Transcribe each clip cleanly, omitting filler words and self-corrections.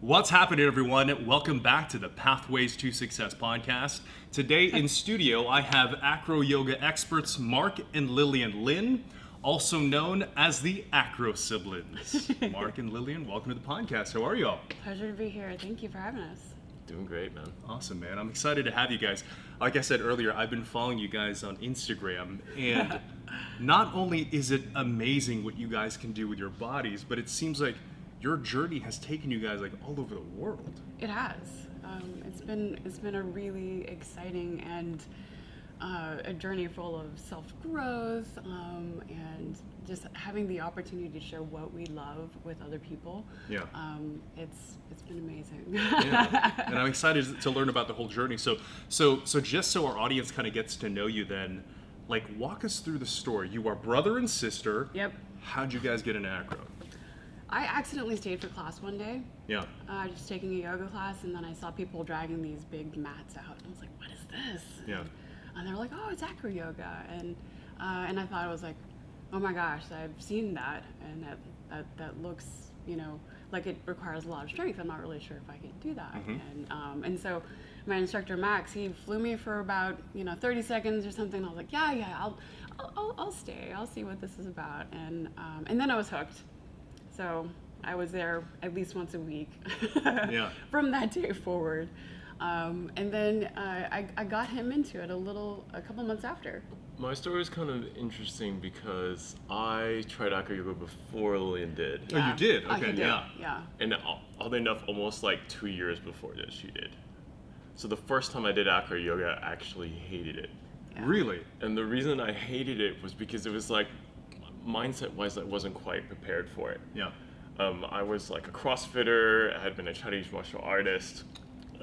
What's happening, everyone? Welcome back to the Pathways to Success podcast. Today in studio, I have Acroyoga experts Mark and Lillian Lin, also known as the Acrosiblins. Mark and Lillian, welcome to the podcast. How are you all? Pleasure to be here. Thank you for having us. Doing great, man. Awesome, man. I'm excited to have you guys. Like I said earlier, I've been following you guys on Instagram, and not only is it amazing what you guys can do with your bodies, but it seems like your journey has taken you guys like all over the world. It has. It's been a really exciting and a journey full of self-growth and just having the opportunity to share what we love with other people. Yeah. It's been amazing. Yeah. And I'm excited to learn about the whole journey. So just so our audience kind of gets to know you, then, like, walk us through the story. You are brother and sister. Yep. How'd you guys get into acro? I accidentally stayed for class one day. Yeah. Just taking a yoga class, and then I saw people dragging these big mats out, and I was like, "What is this?" Yeah. And they're like, "Oh, it's Acroyoga," and I thought, I was like, "Oh my gosh, I've seen that, and that looks, like it requires a lot of strength. I'm not really sure if I can do that." Mm-hmm. And so my instructor Max, he flew me for about 30 seconds or something. I was like, "Yeah, I'll stay. I'll see what this is about." And then I was hooked. So I was there at least once a week Yeah. from that day forward. And then I got him into it a couple months after. My story is kind of interesting because I tried Acroyoga before Lillian did. Oh, you did? Oh, he Okay, did. yeah. Yeah. And oddly enough, almost like 2 years before that she did. So the first time I did Acroyoga, I actually hated it. Yeah. Really? And the reason I hated it was because it was like, mindset-wise, I wasn't quite prepared for it. Yeah. I was like a CrossFitter, I had been a Chinese martial artist,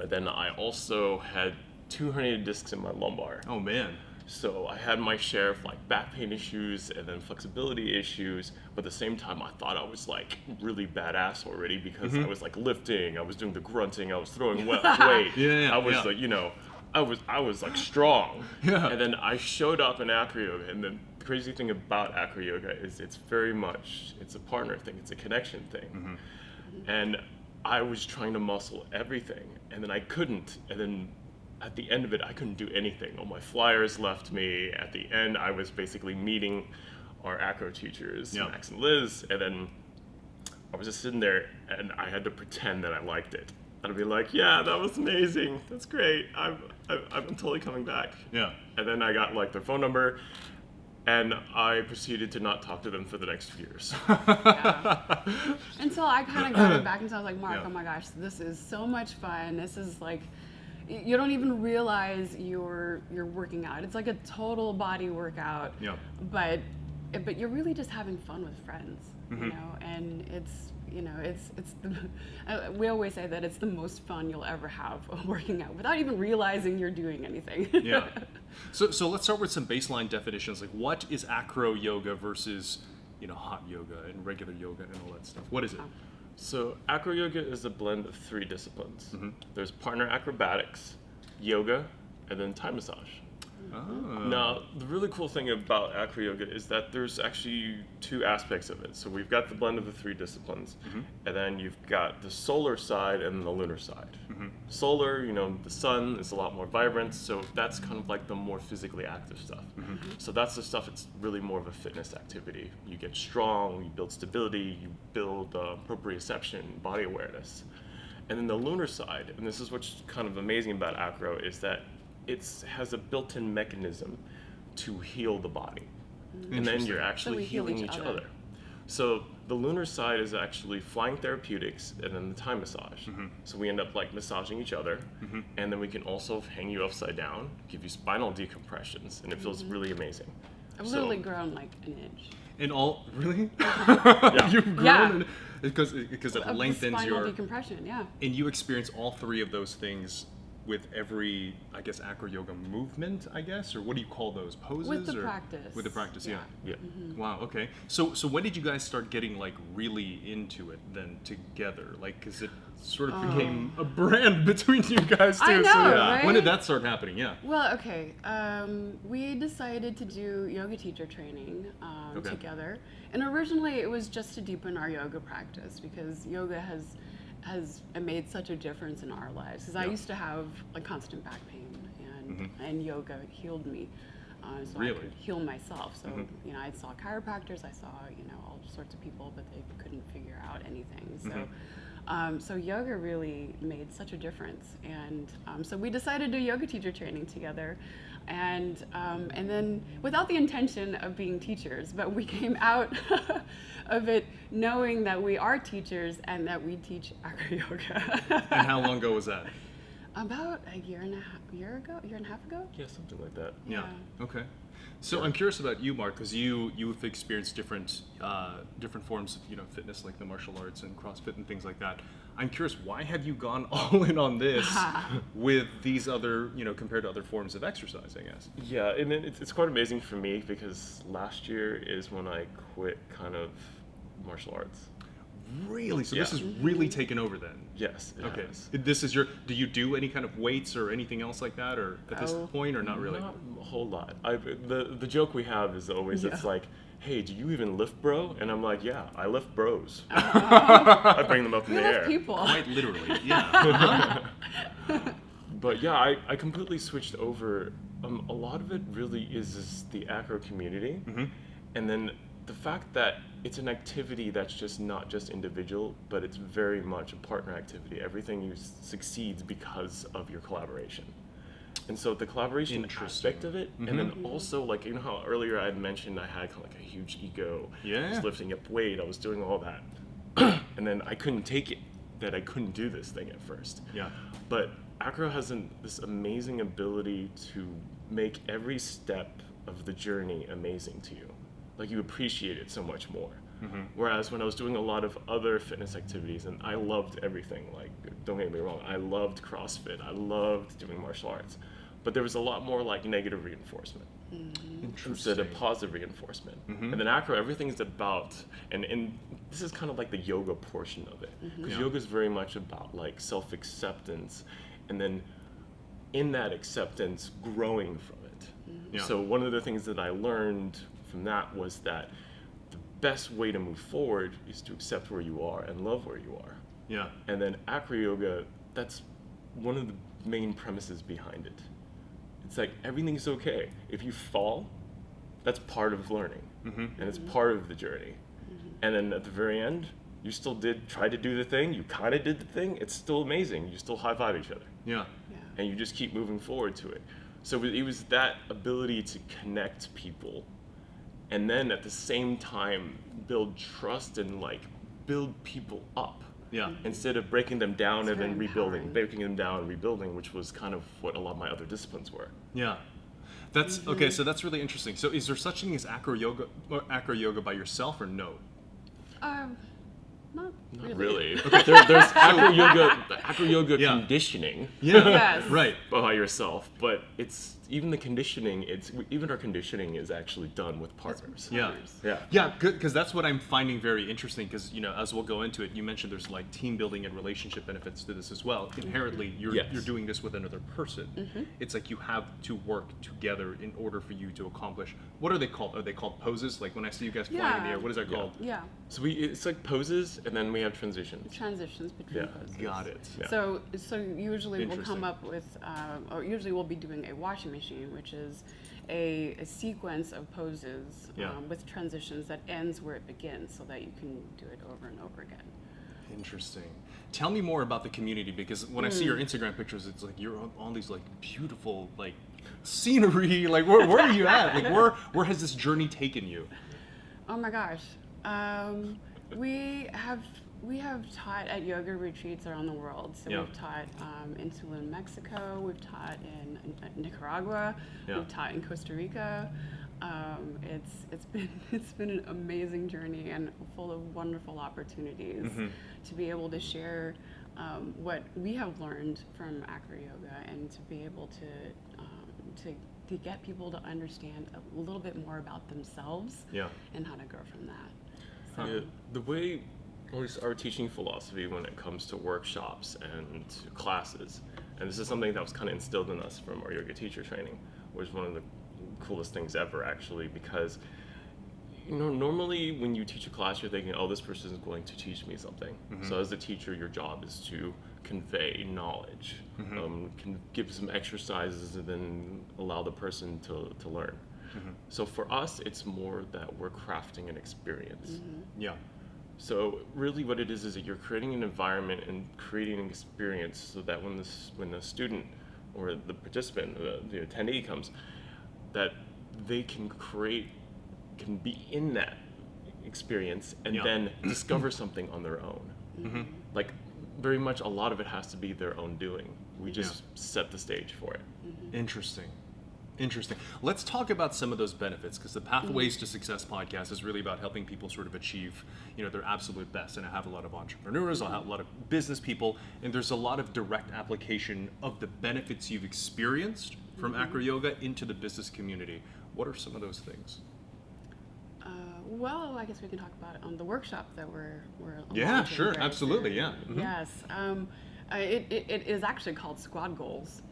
and then I also had 2 herniated discs in my lumbar. Oh, man. So I had my share of like back pain issues and then flexibility issues, but at the same time I thought I was like really badass already because I was like lifting, I was doing the grunting, I was throwing weight. Yeah, I was yeah. like, I was like strong. Yeah. And then I showed up in Acroyoga, and the crazy thing about Acroyoga is it's a partner thing, it's a connection thing. And I was trying to muscle everything, and then I couldn't, and then at the end of it, I couldn't do anything. All my flyers left me. At the end, I was basically meeting our acro teachers, Yeah. Max and Liz, and then I was just sitting there, and I had to pretend that I liked it. I'd be like, "Yeah, that was amazing. That's great. I'm totally coming back." Yeah. And then I got like their phone number, and I proceeded to not talk to them for the next 2 years. Yeah. Until I kind of got it back, and so I was like, "Mark, Yeah. oh my gosh, this is so much fun. This is like, you don't even realize you're working out. It's like a total body workout. Yeah. But you're really just having fun with friends, and we always say that it's the most fun you'll ever have working out without even realizing you're doing anything. Yeah. So let's start with some baseline definitions. Like, what is acro yoga versus, hot yoga and regular yoga and all that stuff? What is it? So Acroyoga is a blend of 3 disciplines. There's partner acrobatics, yoga, and then Thai massage. Oh. Now, the really cool thing about Acroyoga is that there's actually 2 aspects of it. So we've got the blend of the 3 disciplines, and then you've got the solar side and the lunar side. Solar, the sun is a lot more vibrant, so that's kind of like the more physically active stuff. So that's the stuff, it's really more of a fitness activity. You get strong, you build stability, you build proprioception, body awareness. And then the lunar side, and this is what's kind of amazing about acro, is that it has a built-in mechanism to heal the body. And then you're actually we heal healing each each other. other. So the lunar side is actually flying therapeutics and then the Thai massage. So we end up like massaging each other, and then we can also hang you upside down, give you spinal decompressions, and it feels really amazing. I've literally grown like an inch. And all, really? Yeah. You've grown? Yeah. Because it Of the lengthens spinal your... decompression, yeah. And you experience all 3 of those things with every, I guess, acro yoga movement, I guess? Or what do you call those? Poses? With the or? practice. With the practice, yeah. Yeah. Wow, okay. So when did you guys start getting, like, really into it then together? Like, because it sort of became a brand between you guys, too. I know, so, yeah. right? When did that start happening? Yeah. Well, okay. We decided to do yoga teacher training Okay. together. And originally it was just to deepen our yoga practice because yoga has has made such a difference in our lives. Because I used to have like constant back pain, and yoga healed me. So I could heal myself. So you know, I saw chiropractors, I saw all sorts of people, but they couldn't figure out anything. So so yoga really made such a difference, and so we decided to do yoga teacher training together, and then without the intention of being teachers, but we came out of it knowing that we are teachers and that we teach acroyoga. And how long ago was that? About a year and a half ago. Yeah, something like that. Yeah. Okay. So I'm curious about you, Mark, because you've experienced different forms of fitness, like the martial arts and CrossFit and things like that. I'm curious, why have you gone all in on this with these other compared to other forms of exercise, I guess? Yeah, and it's quite amazing for me because last year is when I quit kind of martial arts. Really? So this has really taken over then? Yes. Okay. This is do you do any kind of weights or anything else like that, or at this point, or not really? Not a whole lot. The joke we have is always it's like, hey, do you even lift, bro? And I'm like, yeah, I lift bros. I bring them up in the air. People. Quite literally, yeah. But yeah, I completely switched over. A lot of it really is the acro community, and then the fact that it's an activity that's just not just individual, but it's very much a partner activity. Everything succeeds because of your collaboration. And so the collaboration aspect of it, and then also like, how earlier I had mentioned I had kind of like a huge ego. I was lifting up weight, I was doing all that. And then I couldn't take it, that I couldn't do this thing at first. Yeah. But acro has this amazing ability to make every step of the journey amazing to you. Like you appreciate it so much more. Whereas when I was doing a lot of other fitness activities, and I loved everything, like don't get me wrong, I loved CrossFit, I loved doing martial arts, but there was a lot more like negative reinforcement instead of positive reinforcement. And then acro, everything's about, and this is kind of like the yoga portion of it, because yoga is very much about like self-acceptance, and then in that acceptance, growing from it. So one of the things that I learned from that was that the best way to move forward is to accept where you are and love where you are. Yeah. And then acroyoga, that's one of the main premises behind it. It's like everything's okay. If you fall, that's part of learning, and it's part of the journey. And then at the very end, you still try to do the thing, you kind of did the thing, it's still amazing. You still high five each other. Yeah. And you just keep moving forward to it. So it was that ability to connect people, and then at the same time build trust and like build people up. Yeah. Instead of breaking them down and then very rebuilding, empowering. breaking them down and rebuilding, which was kind of what a lot of my other disciplines were. Yeah. That's okay. So that's really interesting. So is there such thing as acroyoga by yourself, or no? Not Not really. really. There's acroyoga Yeah. conditioning Yeah. Yes. Right. by yourself, but it's even the conditioning. Even our conditioning is actually done with partners. Yeah. Yeah. Yeah, good, because that's what I'm finding very interesting, because, as we'll go into it, you mentioned there's like team building and relationship benefits to this as well. Inherently, you're doing this with another person. It's like you have to work together in order for you to accomplish, what are they called? Are they called poses? Like when I see you guys flying in the air, what is that called? Yeah. So it's like poses, and then we have transitions. Transitions between poses. Got it. Yeah. So usually we'll Interesting. come up with, or usually we'll be doing a washing machine, which is a sequence of poses with transitions that ends where it begins, so that you can do it over and over again. Interesting. Tell me more about the community, because when I see your Instagram pictures, it's like you're on these like beautiful like scenery. Like where are you at? Like where has this journey taken you? Oh my gosh. We have taught at yoga retreats around the world. So we've taught in Tulum, Mexico. We've taught in Nicaragua. We've taught in Costa Rica. It's been an amazing journey and full of wonderful opportunities to be able to share what we have learned from acroyoga, and to be able to get people to understand a little bit more about themselves and how to grow from that. So, The way, or our teaching philosophy when it comes to workshops and classes, and this is something that was kind of instilled in us from our yoga teacher training, was one of the coolest things ever, actually, because normally when you teach a class, you're thinking, oh, this person is going to teach me something. So as a teacher, your job is to convey knowledge, can give some exercises, and then allow the person to learn. So for us, it's more that we're crafting an experience. Yeah. So really what it is that you're creating an environment and creating an experience so that when the student or the participant, the attendee comes, that they can be in that experience and then discover something on their own. Like very much a lot of it has to be their own doing. We just set the stage for it. Interesting. Let's talk about some of those benefits, because the Pathways to Success podcast is really about helping people sort of achieve, their absolute best. And I have a lot of entrepreneurs, I have a lot of business people, and there's a lot of direct application of the benefits you've experienced from Acroyoga into the business community. What are some of those things? Well, I guess we can talk about it on the workshop that we're Yeah, launching sure, very absolutely, soon. yeah. Yes. It is actually called Squad Goals.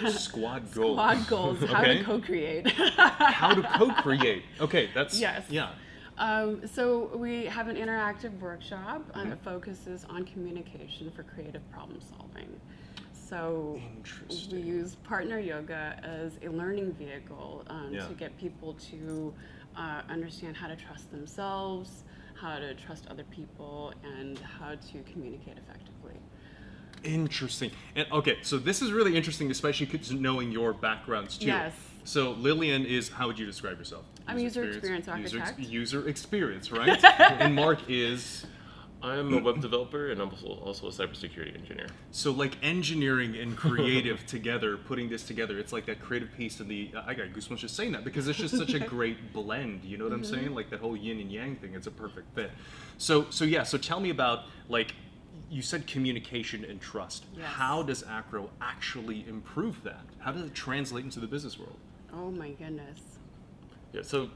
Squad goals. Squad goals, how Okay. to co-create. How to co-create. Okay, that's Yes. Yeah. So we have an interactive workshop and it focuses on communication for creative problem solving. So we Interesting. use partner yoga as a learning vehicle Yeah. to get people to understand how to trust themselves, how to trust other people, and how to communicate effectively. Interesting. And okay, so this is really interesting, especially 'cause knowing your backgrounds too. Yes. So Lillian is, how would you describe yourself? I'm a user experience architect. User experience, right? And Mark is, I'm a web developer and I'm also a cybersecurity engineer. so like engineering and creative together, putting this together, it's like that creative piece and I got goosebumps just saying that, because it's just such a great blend, you know what I'm saying? Like that whole yin and yang thing, it's a perfect fit. So tell me about, like, you said communication and trust. Yes. How does Acro actually improve that? How does it translate into the business world? Oh my goodness. Yeah, so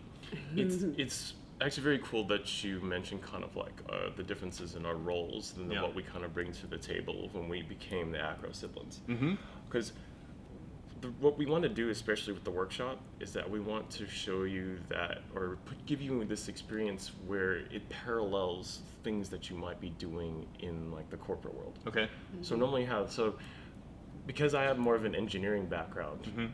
it's actually very cool that you mentioned kind of like the differences in our roles and then what we kind of bring to the table when we became the Acrosiblins. Because what we want to do, especially with the workshop, is that we want to show you that, or give you this experience where it parallels things that you might be doing in like the corporate world. Okay. So normally because I have more of an engineering background,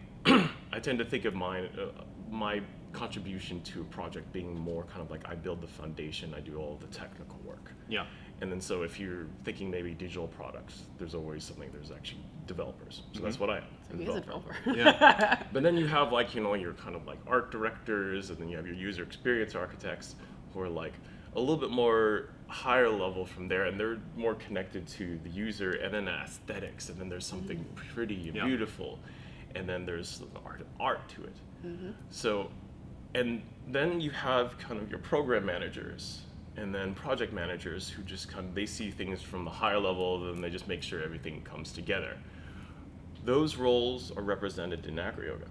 I tend to think of my contribution to a project being more kind of like I build the foundation, I do all the technical work. Yeah. And then so if you're thinking maybe digital products, there's there's actually developers. So that's what I am. So he is a developer. Yeah. But then you have like, your kind of like art directors, and then you have your user experience architects who are like a little bit more higher level from there, and they're more connected to the user and then aesthetics, and then there's something pretty and beautiful, and then there's the art to it. So, and then you have kind of your program managers and then project managers who just they see things from the higher level, and they just make sure everything comes together. Those roles are represented in Acroyoga.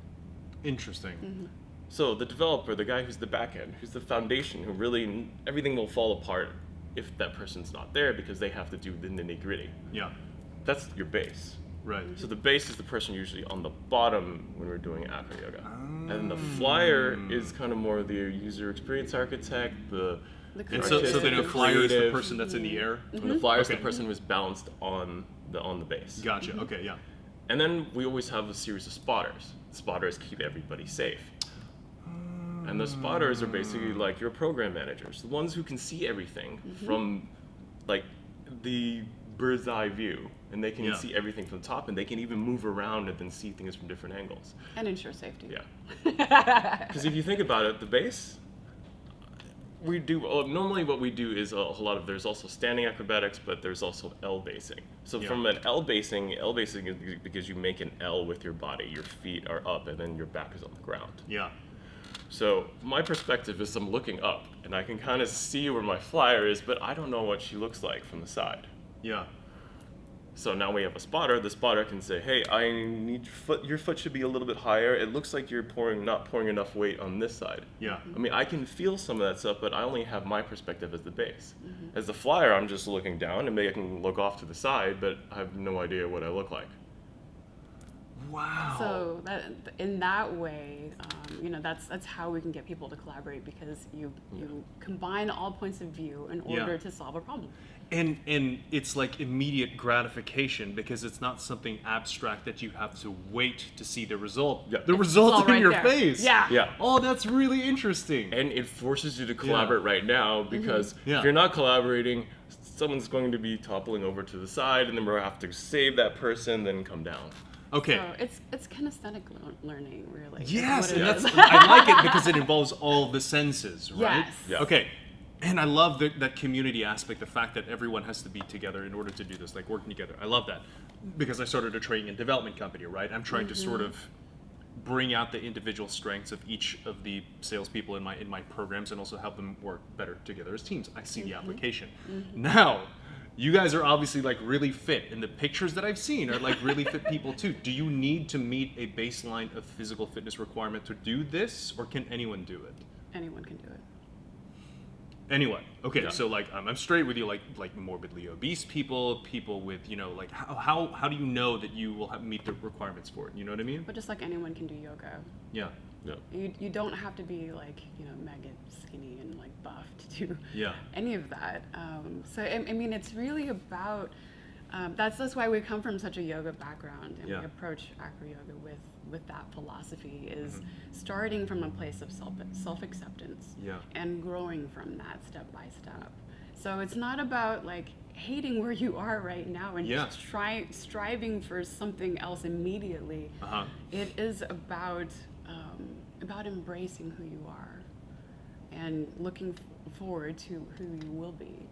Interesting. So the developer, the guy who's the back end, who's the foundation, who really, everything will fall apart if that person's not there because they have to do the nitty gritty. Yeah. That's your base. Right. So the base is the person usually on the bottom when we're doing Acroyoga. And the flyer is kind of more the user experience architect, And so then a flyer is the person that's in the air? and the flyer is the Okay. person who's balanced on the base. Gotcha. Okay, yeah. And then we always have a series of spotters. Spotters keep everybody safe. And the spotters are basically like your program managers, the ones who can see everything from like the bird's eye view, and they can see everything from the top, and they can even move around and then see things from different angles. And ensure safety. Yeah. Because if you think about it, the base, we do, normally what we do is a whole lot of, there's also standing acrobatics, but there's also L basing. So from an L basing is because you make an L with your body, your feet are up and then your back is on the ground. Yeah. So my perspective is I'm looking up and I can kind of see where my flyer is, but I don't know what she looks like from the side. Yeah. So now we have a spotter. The spotter can say, hey, I need your foot should be a little bit higher. It looks like you're not pouring enough weight on this side. Yeah. I mean, I can feel some of that stuff, but I only have my perspective as the base. As the flyer, I'm just looking down, and maybe I can look off to the side, but I have no idea what I look like. Wow. So that in that way, that's how we can get people to collaborate, because you combine all points of view in order to solve a problem. And it's like immediate gratification, because it's not something abstract that you have to wait to see the result. Yeah. The It's result all in right your there. face. Yeah. Yeah. Oh, that's really interesting. And it forces you to collaborate right now, because Yeah. if you're not collaborating, someone's going to be toppling over to the side, and then we'll have to save that person, then come down. Okay. So it's kinesthetic learning, really. Yes, is what and it is. I like it because it involves all the senses, right? Yes. Yeah. Okay. And I love that community aspect, the fact that everyone has to be together in order to do this, like working together. I love that, because I started a training and development company, right? I'm trying to sort of bring out the individual strengths of each of the salespeople in my programs, and also help them work better together as teams. I see the application. Now, you guys are obviously like really fit, and the pictures that I've seen are like really fit people too. Do you need to meet a baseline of physical fitness requirement to do this, or can anyone do it? Anyone can do it. Anyone. Okay, Yeah. so like I'm straight with you, like morbidly obese people with, like how do you know that you will meet the requirements for it? You know what I mean? But just like anyone can do yoga, Yeah. Yeah. you don't have to be like mega skinny and like buff to do Yeah. any of that. So I mean, it's really about that's why we come from such a yoga background, and Yeah. we approach Acroyoga with that philosophy, is starting from a place of self-acceptance Yeah. and growing from that step by step. So it's not about like hating where you are right now and Yeah. just striving for something else immediately. Uh-huh. It is about embracing who you are and looking forward to who you will be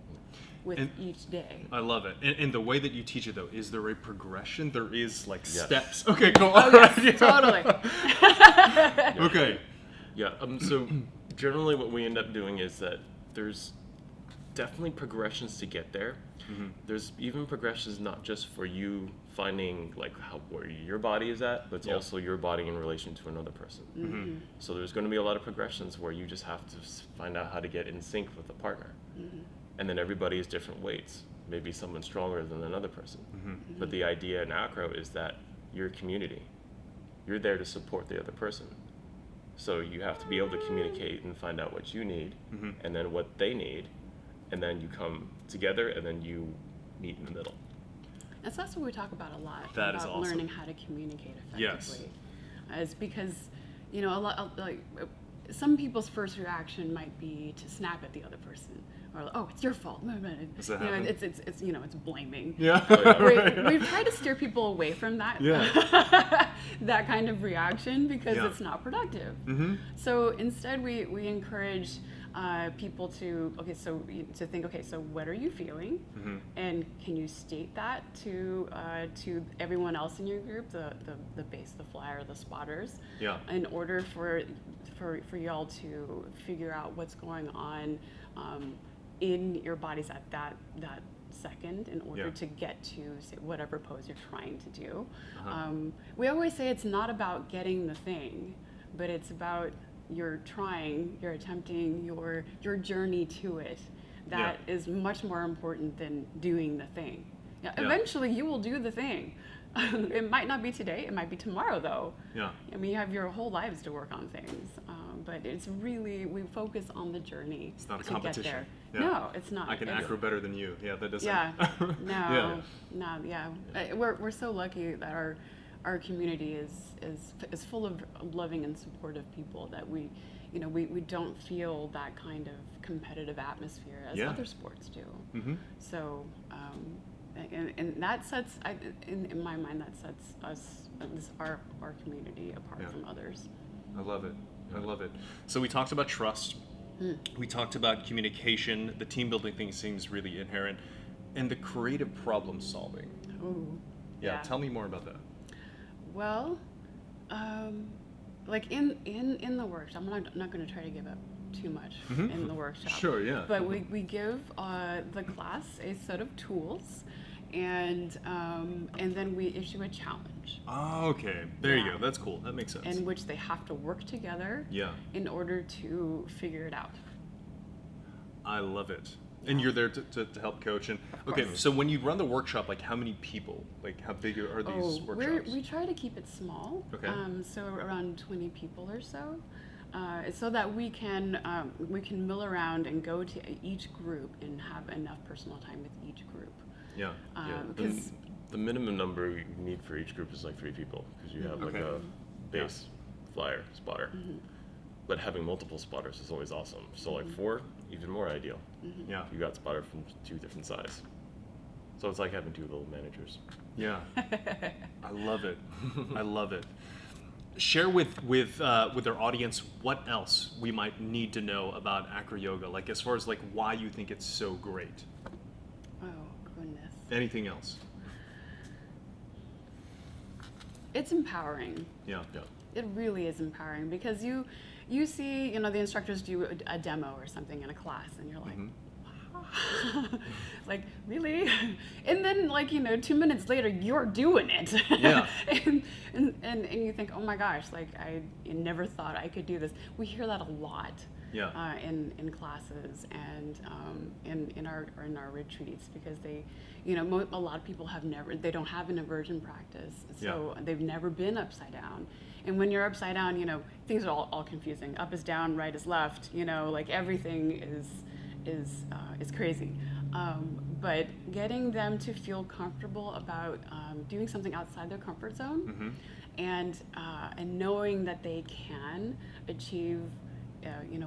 with And- each day. I love it. And the way that you teach it, though, is there a progression? There is like Yes. steps. Okay, cool. Oh, yes, totally. Okay. Yeah. So generally, what we end up doing is that there's definitely progressions to get there. There's even progressions not just for you finding like where your body is at, but it's Yeah. also your body in relation to another person. So there's going to be a lot of progressions where you just have to find out how to get in sync with a partner. And then everybody is different weights. Maybe someone's stronger than another person. But the idea in Acro is that you're a community. You're there to support the other person. So you have to be able to communicate and find out what you need, and then what they need, and then you come together, and then you meet in the middle. And so that's what we talk about a lot. That is about awesome. learning how to communicate Yes. effectively. Is because, a lot like some people's first reaction might be to snap at the other person, or oh, it's your fault. Does that happen? It's blaming. Yeah. We've tried to steer people away from that Yeah. that kind of reaction, because Yeah. it's not productive. So instead, we encourage people to think, okay, so what are you feeling, and can you state that to everyone else in your group, the base, the flyer, the spotters, Yeah. in order for y'all to figure out what's going on in your bodies at that second, in order Yeah. to get to say, whatever pose you're trying to do. We always say it's not about getting the thing, but it's about you're trying, you're attempting, your journey to it. That is much more important than doing the thing. Yeah, Yeah. eventually you will do the thing. It might not be today, it might be tomorrow though. Yeah. I mean, you have your whole lives to work on things, but it's really, we focus on the journey. It's not a to competition. Get Yeah. there. No, it's not. I can It's- acro better than you. Yeah, that doesn't. Yeah. Yeah. We're so lucky that our community is full of loving and supportive people, that we don't feel that kind of competitive atmosphere as Yeah. other sports do. Mm-hmm. So, and that sets, in my mind, that sets us, our community apart Yeah. from others. I love it. I love it. So we talked about trust. We talked about communication. The team building thing seems really inherent, and the creative problem solving. Ooh. Yeah. Tell me more about that. Well, like in the workshop, I'm not going to try to give up too much in the workshop. Sure, yeah. But we give the class a set of tools, and then we issue a challenge. Oh, okay. There you Yeah. go. That's cool. That makes sense. In which they have to work together Yeah. in order to figure it out. I love it. And you're there to help coach. And okay, so when you run the workshop, like how many people? Like how big are these workshops? We try to keep it small. Okay. So around 20 people or so, so that we can mill around and go to each group and have enough personal time with each group. Yeah. Because the minimum number you need for each group is like 3 people, because you have like a base flyer spotter. But having multiple spotters is always awesome. So like 4, even more ideal. Yeah. You got spotter from 2 different sides. So it's like having 2 little managers. Yeah. I love it. I love it. Share with our audience what else we might need to know about Acroyoga, like as far as like why you think it's so great. oh goodness, Anything else? it's empowering. Yeah. It really is empowering because you see, the instructors do a demo or something in a class, and you're like, wow. Like, really? And then, 2 minutes later, you're doing it. Yeah. and you think, oh my gosh, like I never thought I could do this. We hear that a lot. Yeah. In classes and in our retreats, because they, a lot of people they don't have an immersion practice, so they've never been upside down. And when you're upside down, things are all confusing. Up is down, right is left. Like everything is crazy. But getting them to feel comfortable about doing something outside their comfort zone, and knowing that they can achieve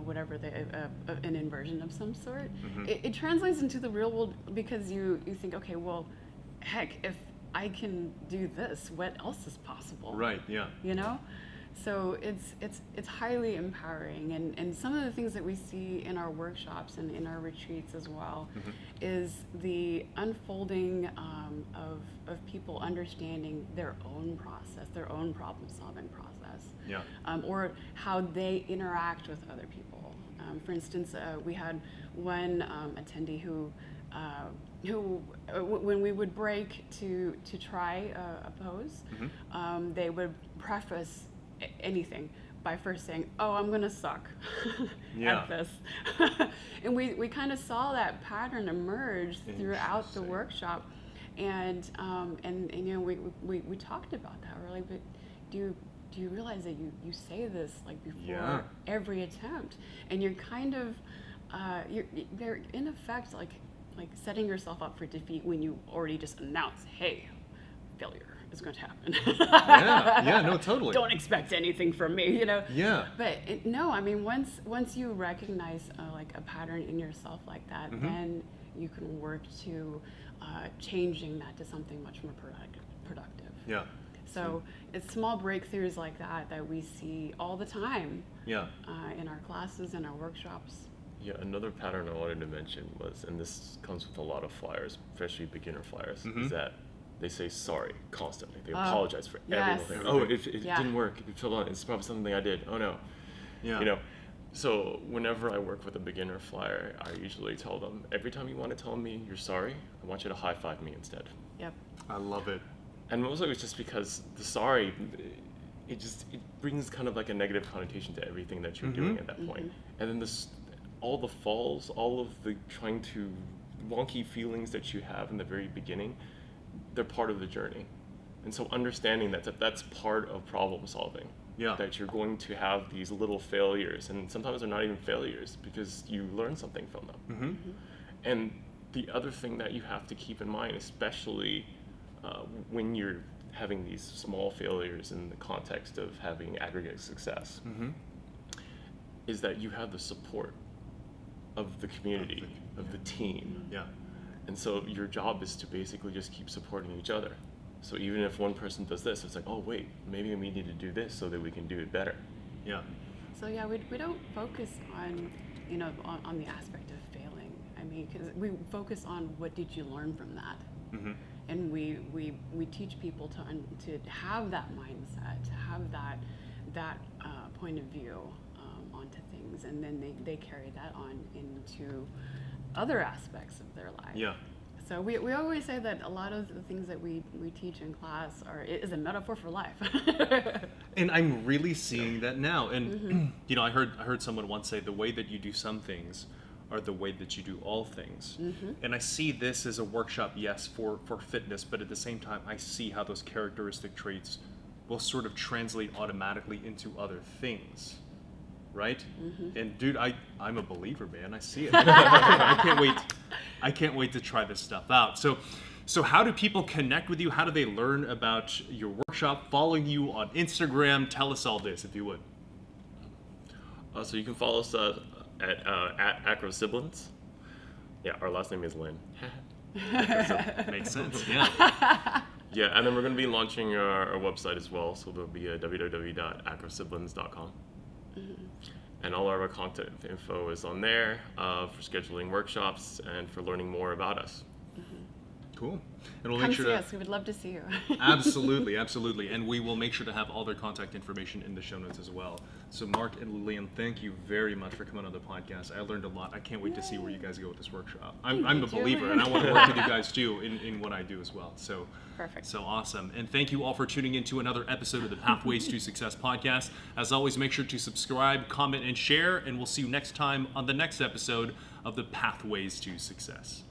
whatever an inversion of some sort, it translates into the real world, because you think, okay, well, heck, if I can do this, what else is possible? Right. Yeah. So it's highly empowering, and some of the things that we see in our workshops and in our retreats as well is the unfolding of people understanding their own process, their own problem-solving process. Yeah. Or how they interact with other people. For instance, we had one attendee who, when we would break to try a pose, they would preface anything by first saying, "Oh, I'm gonna suck at this," and we kind of saw that pattern emerge throughout the workshop, and we talked about that. We're like, but do you realize that you say this like before every attempt, and you're kind of they're in effect like setting yourself up for defeat when you already just announce, hey, failure is going to happen. No, totally. Don't expect anything from me, Yeah. But no, I mean, once you recognize like a pattern in yourself like that, then you can work to changing that to something much more productive. Yeah. So it's small breakthroughs like that we see all the time. Yeah. In our classes and our workshops. Yeah, another pattern I wanted to mention was, and this comes with a lot of flyers, especially beginner flyers, is that they say sorry constantly. They apologize for everything. Oh, it didn't work. It fell on. It's probably something I did. Oh no. Yeah. So whenever I work with a beginner flyer, I usually tell them, every time you want to tell me you're sorry, I want you to high-five me instead. Yep. I love it. And mostly it's just because the sorry, it brings kind of like a negative connotation to everything that you're doing at that point. And then all the falls, all of the trying to wonky feelings that you have in the very beginning, they're part of the journey. And so understanding that's part of problem solving. Yeah. That you're going to have these little failures, and sometimes they're not even failures because you learn something from them. And the other thing that you have to keep in mind, especially when you're having these small failures in the context of having aggregate success, is that you have the support of the community, of the team. Yeah. And so your job is to basically just keep supporting each other. So even if one person does this, it's like, oh wait, maybe we need to do this so that we can do it better. Yeah. So yeah, we don't focus on, on the aspect of failing. I mean, because we focus on what did you learn from that. And we teach people to have that mindset, to have that point of view onto things, and then they carry that on into other aspects of their life. Yeah. So we always say that a lot of the things that we teach in class is a metaphor for life. And I'm really seeing that now. And I heard someone once say the way that you do some things are the way that you do all things. And I see this as a workshop, yes, for fitness, but at the same time, I see how those characteristic traits will sort of translate automatically into other things, right? And dude, I'm a believer, man. I see it. I can't wait to try this stuff out. So how do people connect with you? How do they learn about your workshop, following you on Instagram? Tell us all this, if you would. So you can follow us at Acrosiblins. Yeah, our last name is Lin. Makes sense, yeah. Yeah, and then we're going to be launching our website as well, so there'll be a www.acrosiblins.com. And all our contact info is on there for scheduling workshops and for learning more about us. Cool. And we'll Come make sure see to us. We would love to see you. absolutely. And we will make sure to have all their contact information in the show notes as well. So Mark and Lillian, thank you very much for coming on the podcast. I learned a lot. I can't wait to see where you guys go with this workshop. I'm a believer, and I want to work with you guys too in what I do as well. So Perfect. So awesome. And thank you all for tuning in to another episode of the Pathways to Success podcast. As always, make sure to subscribe, comment, and share, and we'll see you next time on the next episode of the Pathways to Success.